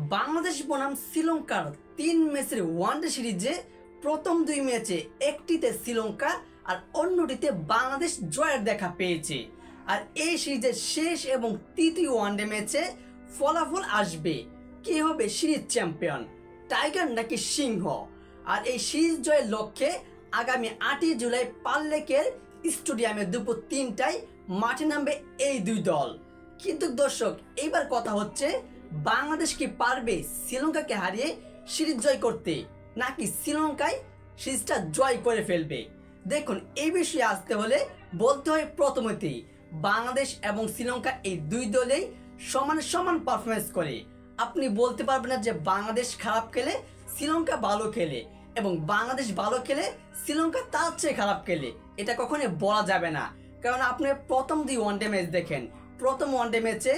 বাংলাদেশ বনাম শ্রীলঙ্কার ৩ ম্যাচের ওয়ানডে সিরিজে প্রথম ২ ম্যাচে একটিতে শ্রীলঙ্কা আর অন্যটিতে বাংলাদেশ জয়ের দেখা পেয়েছে। আর এই সিরিজের শেষ এবং তৃতীয় ওয়ানডে ম্যাচে ফলাফল আসবে, কে হবে সিরিজ চ্যাম্পিয়ন, টাইগার নাকি সিংহ। আর এই সিরিজ জয়ের লক্ষ্যে আগামী ৮ই জুলাই পাল্লেকের স্টেডিয়ামে দুপুর ৩টায় মাঠে নামবে এই দুই দল। কিন্তু দর্শক, এইবার কথা হচ্ছে বাংলাদেশ কি পারবে শ্রীলঙ্কাকে হারিয়ে সিরিজ জয় করতে, নাকি শ্রীলঙ্কায় সিরিজটা জয় করে ফেলবে? দেখুন, এই বিষয়ে আসতে হলে বলতে হয় প্রথমতেই বাংলাদেশ এবং শ্রীলঙ্কা এই দুই দলেই সমান সমান পারফরমেন্স করে। আপনি বলতে পারবেন না যে বাংলাদেশ খারাপ খেলে শ্রীলঙ্কা ভালো খেলে এবং বাংলাদেশ ভালো খেলে শ্রীলঙ্কা তার চেয়ে খারাপ খেলে, এটা কখনোই বলা যাবে না। কারণ আপনি প্রথম ২ ওয়ানডে ম্যাচ দেখেন, প্রথম ওয়ানডে ম্যাচে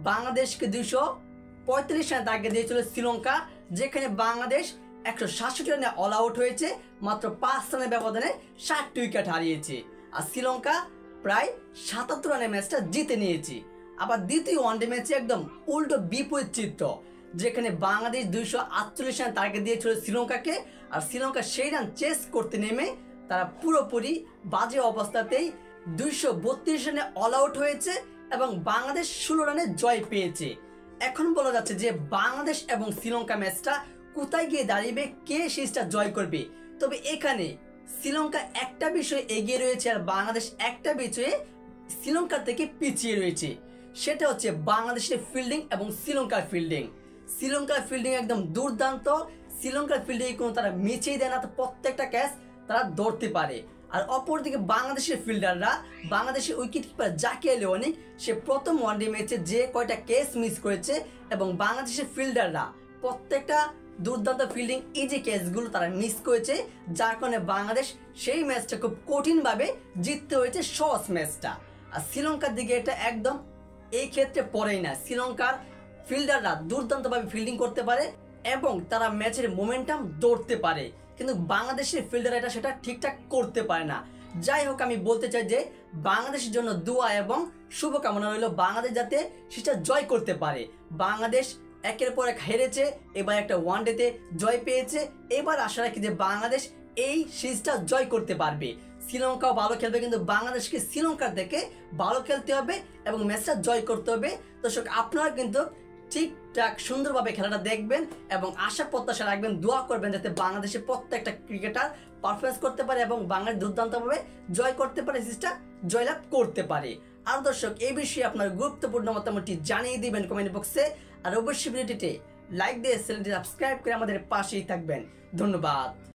বাংলাদেশকে ২৪৫ রানে দাগিয়ে দিয়েছিল শ্রীলঙ্কা, যেখানে বাংলাদেশ ১৬৭ রানে অল আউট হয়েছে, মাত্র ৫ রানের ব্যবধানে ৬০ উইকেট হারিয়েছে। আর শ্রীলঙ্কা প্রায় ৭৭ রানে ম্যাচটা জিতে নিয়েছে। আবার দ্বিতীয় ওয়ানডে ম্যাচে একদম উল্টো বিপরীত চিত্র, যেখানে বাংলাদেশ ২৪৮ রান টার্গেট দিয়েছিল শ্রীলঙ্কাকে, আর শ্রীলঙ্কা সেই রান চেস করতে নেমে তারা পুরোপুরি বাজে অবস্থাতেই ২৩২ রানে অল আউট হয়েছে এবং বাংলাদেশ ১৬ রানে জয় পেয়েছে। এখন বলা যাচ্ছে যে বাংলাদেশ এবং শ্রীলঙ্কা ম্যাচটা কোথায় গিয়ে দাঁড়িয়ে, কে সিরিজটা জয় করবে। তবে এখানে শ্রীলঙ্কা একটা বিষয় এগিয়ে রয়েছে আর বাংলাদেশ একটা বিষয়ে শ্রীলঙ্কার থেকে পিছিয়ে রয়েছে, সেটা হচ্ছে বাংলাদেশের ফিল্ডিং এবং শ্রীলঙ্কার ফিল্ডিং। শ্রীলঙ্কার ফিল্ডিং একদম দুর্দান্ত, শ্রীলঙ্কার ফিল্ডিং কোনো তারা মিছেই দেয় না, তো প্রত্যেকটা ক্যাচ তারা ধরতে পারে। আর অপরদিকে বাংলাদেশের ফিল্ডাররা, বাংলাদেশের উইকেট কিপার জাকির আলী অনিক, সে প্রথম ওয়ানডে ম্যাচে যে কয়টা ক্যাচ মিস করেছে এবং বাংলাদেশের ফিল্ডাররা প্রত্যেকটা দুর্দান্ত ফিল্ডিং ইজি ক্যাচগুলো তারা মিস করেছে, যার কারণে বাংলাদেশ সেই ম্যাচটা খুব কঠিনভাবে জিততে হয়েছে সহজ ম্যাচটা। আর শ্রীলঙ্কার দিকে এটা একদম এই ক্ষেত্রে পড়েই না। শ্রীলঙ্কার ফিল্ডাররা দুর্দান্তভাবে ফিল্ডিং করতে পারে এবং তারা ম্যাচের মোমেন্টাম ধরতে পারে, কিন্তু বাংলাদেশের ফিল্ডার এটা সেটা ঠিকঠাক করতে পারে না। যাই হোক, আমি বলতে চাই যে বাংলাদেশের জন্য দোয়া এবং শুভকামনা রইল, বাংলাদেশ যাতে সেটা জয় করতে পারে। বাংলাদেশ একের পর এক হেরেছে, এবার একটা ওয়ানডেতে জয় পেয়েছে, এবার আশা রাখি যে বাংলাদেশ এই সিরিজটা জয় করতে পারবে। শ্রীলঙ্কাও ভালো খেলবে, কিন্তু বাংলাদেশকে শ্রীলঙ্কার থেকে ভালো খেলতে হবে এবং ম্যাচটা জয় করতে হবে। দর্শক, আপনারা কিন্তু ঠিকঠাক সুন্দরভাবে খেলাটা দেখবেন এবং আশা প্রত্যাশা রাখবেন, দোয়া করবেন যাতে বাংলাদেশের প্রত্যেকটা ক্রিকেটার পারফরমেন্স করতে পারে এবং বাংলাদেশ দুর্দান্তভাবে জয় করতে পারে, সিরিজটা জয়লাভ করতে পারে। আর দর্শক, এই বিষয়ে আপনার গুরুত্বপূর্ণ মতামতটি জানিয়ে দিবেন কমেন্ট বক্সে। আর অবশ্যই ভিডিওটিতে লাইক দিয়ে চ্যানেলটি সাবস্ক্রাইব করে আমাদের পাশেই থাকবেন। ধন্যবাদ।